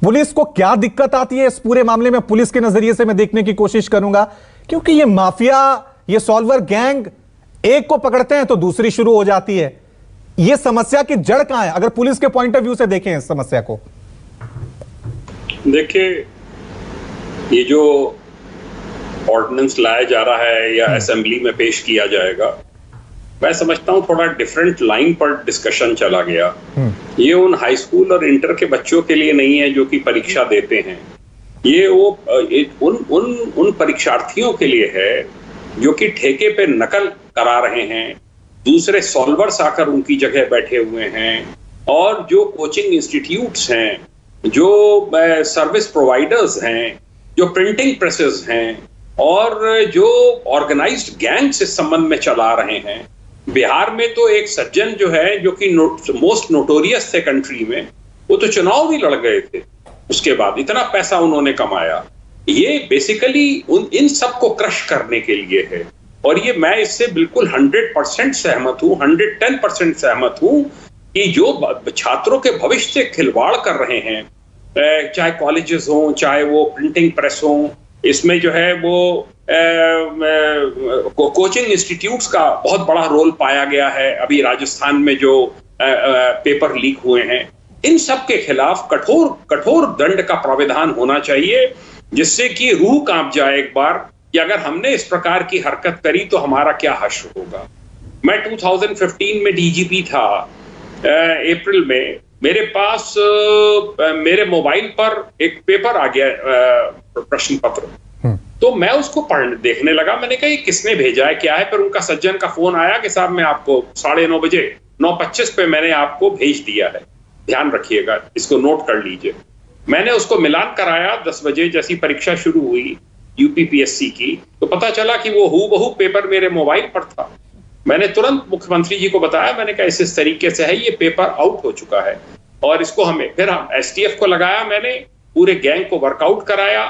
Police को क्या दिक्कत आती है इस पूरे मामले में, पुलिस के नजरिए से मैं देखने की कोशिश करूंगा, क्योंकि ये माफिया, ये सॉल्वर गैंग एक को पकड़ते हैं तो दूसरी शुरू हो जाती है। ये समस्या की जड़ कहां है, अगर पुलिस के पॉइंट ऑफ व्यू से देखें इस समस्या को? देखिए, ये जो ऑर्डिनेंस लाया जा रहा है या असेंबली में पेश किया जाएगा, मैं समझता हूं थोड़ा डिफरेंट लाइन पर डिस्कशन चला गया। ये उन हाई स्कूल और इंटर के बच्चों के लिए नहीं है जो कि परीक्षा देते हैं, ये वो उन परीक्षार्थियों के लिए है जो कि ठेके पे नकल करा रहे हैं, दूसरे सॉल्वर्स आकर उनकी जगह बैठे हुए हैं, और जो कोचिंग इंस्टीट्यूट्स हैं, जो सर्विस प्रोवाइडर्स हैं, जो प्रिंटिंग प्रेसेस हैं, और जो ऑर्गेनाइज्ड गैंग्स इस संबंध में चला रहे हैं। बिहार में तो एक सज्जन जो है, जो कि मोस्ट नोटोरियस थे कंट्री में, वो तो चुनाव भी लड़ गए थे, उसके बाद इतना पैसा उन्होंने कमाया। ये बेसिकली इन सबको क्रश करने के लिए है, और ये मैं इससे बिल्कुल 100% सहमत हूँ, 110% सहमत हूँ कि जो छात्रों के भविष्य से खिलवाड़ कर रहे हैं, चाहे कॉलेजेस हों, चाहे वो प्रिंटिंग प्रेस हों, इसमें जो है वो कोचिंग इंस्टीट्यूट्स का बहुत बड़ा रोल पाया गया है। अभी राजस्थान में जो पेपर लीक हुए हैं, इन सब के खिलाफ कठोर दंड का प्राविधान होना चाहिए, जिससे कि रूह कांप जाए एक बार कि अगर हमने इस प्रकार की हरकत करी तो हमारा क्या हश्र होगा। मैं 2015 में डीजीपी था। अप्रैल में मेरे पास मेरे मोबाइल पर एक पेपर आ गया, प्रश्न पत्र, तो मैं उसको देखने लगा। मैंने कहा ये किसने भेजा है, क्या है? फिर उनका सज्जन का फोन आया कि साहब मैं आपको 9:30 बजे 9:25 पे मैंने आपको भेज दिया है, ध्यान रखिएगा, इसको नोट कर लीजिए। मैंने उसको मिलान कराया 10 बजे, जैसी परीक्षा शुरू हुई यूपीपीएससी की, तो पता चला कि वो हूबहू पेपर मेरे मोबाइल पर था। मैंने तुरंत मुख्यमंत्री जी को बताया, मैंने कहा इस तरीके से है, ये पेपर आउट हो चुका है, और इसको फिर हम एसटीएफ को लगाया, मैंने पूरे गैंग को वर्कआउट कराया।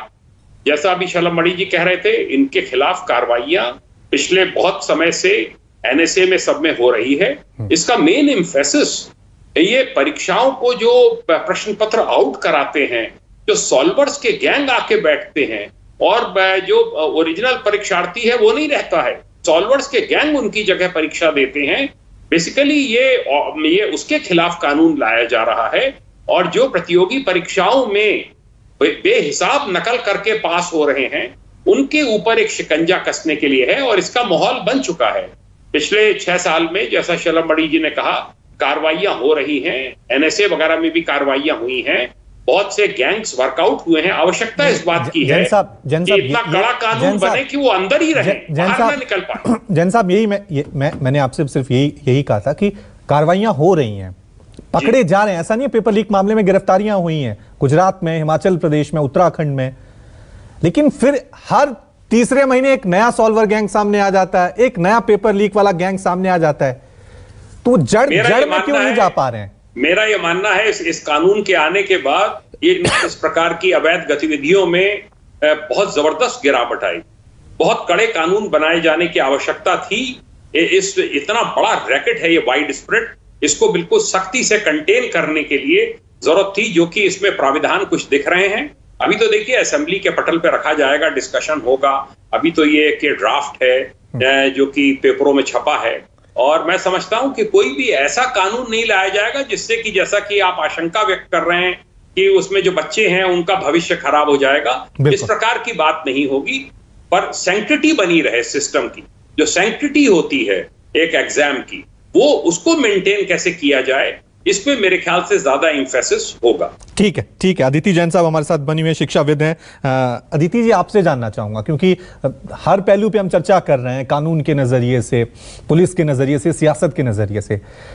जैसा अभी शलम जी कह रहे थे, इनके खिलाफ कार्रवाइयां पिछले बहुत समय से एनएसए में सब में हो रही है। इसका मेन एम्फेसिस ये परीक्षाओं को जो प्रश्न पत्र आउट कराते हैं, जो सॉल्वर्स के गैंग आके बैठते हैं, और जो ओरिजिनल परीक्षार्थी है वो नहीं रहता है, सॉल्वर्स के गैंग उनकी जगह परीक्षा देते हैं। बेसिकली ये उसके खिलाफ कानून लाया जा रहा है, और जो प्रतियोगी परीक्षाओं में बेहिसाब नकल करके पास हो रहे हैं, उनके ऊपर एक शिकंजा कसने के लिए है, और इसका माहौल बन चुका है। पिछले 6 साल में, जैसा शलम जी ने कहा, कार्रवाइयां हो रही हैं, एनएसए वगैरह में भी कार्रवाइयां हुई हैं, बहुत से गैंग्स वर्कआउट हुए हैं। आवश्यकता इस बात की है कि इतना कड़ा कानून बने कि वो अंदर ही रहे, बाहर ना निकल पाए। जैन साहब, यही मैंने आपसे सिर्फ यही कहा था कि कार्रवाइयां हो रही हैं, पकड़े जा रहे हैं। ऐसा नहीं है, पेपर लीक मामले में गिरफ्तारियां हुई हैं गुजरात में, हिमाचल प्रदेश में, उत्तराखंड में, लेकिन फिर हर तीसरे महीने एक नया सॉल्वर गैंग सामने आ जाता है, एक नया पेपर लीक वाला गैंग सामने आ जाता है। तो जड़ में क्यों नहीं जा पा रहे हैं? मेरा यह मानना है इस कानून के आने के बाद इस प्रकार की अवैध गतिविधियों में बहुत जबरदस्त गिरावट आई। बहुत कड़े कानून बनाए जाने की आवश्यकता थी। इतना बड़ा रैकेट है ये वाइड स्प्रेड, इसको बिल्कुल सख्ती से कंटेन करने के लिए जरूरत थी, जो कि इसमें प्राविधान कुछ दिख रहे हैं। अभी तो देखिए असेंबली के पटल पे रखा जाएगा, डिस्कशन होगा। अभी तो ये कि ड्राफ्ट है जो कि पेपरों में छपा है, और मैं समझता हूं कि कोई भी ऐसा कानून नहीं लाया जाएगा जिससे कि, जैसा कि आप आशंका व्यक्त कर रहे हैं कि उसमें जो बच्चे हैं उनका भविष्य खराब हो जाएगा, इस प्रकार की बात नहीं होगी। पर सैंक्टिटी बनी रहे सिस्टम की, जो सैंक्टिटी होती है एक एग्जाम की, वो उसको मेंटेन कैसे किया जाए, इसमें मेरे ख्याल से ज्यादा एम्फेसिस होगा। ठीक है। अदिति जैन साहब हमारे साथ बनी हुए शिक्षाविद हैं। अदिति जी, आपसे जानना चाहूंगा, क्योंकि हर पहलू पे हम चर्चा कर रहे हैं, कानून के नजरिए से, पुलिस के नजरिए से, सियासत के नजरिए से।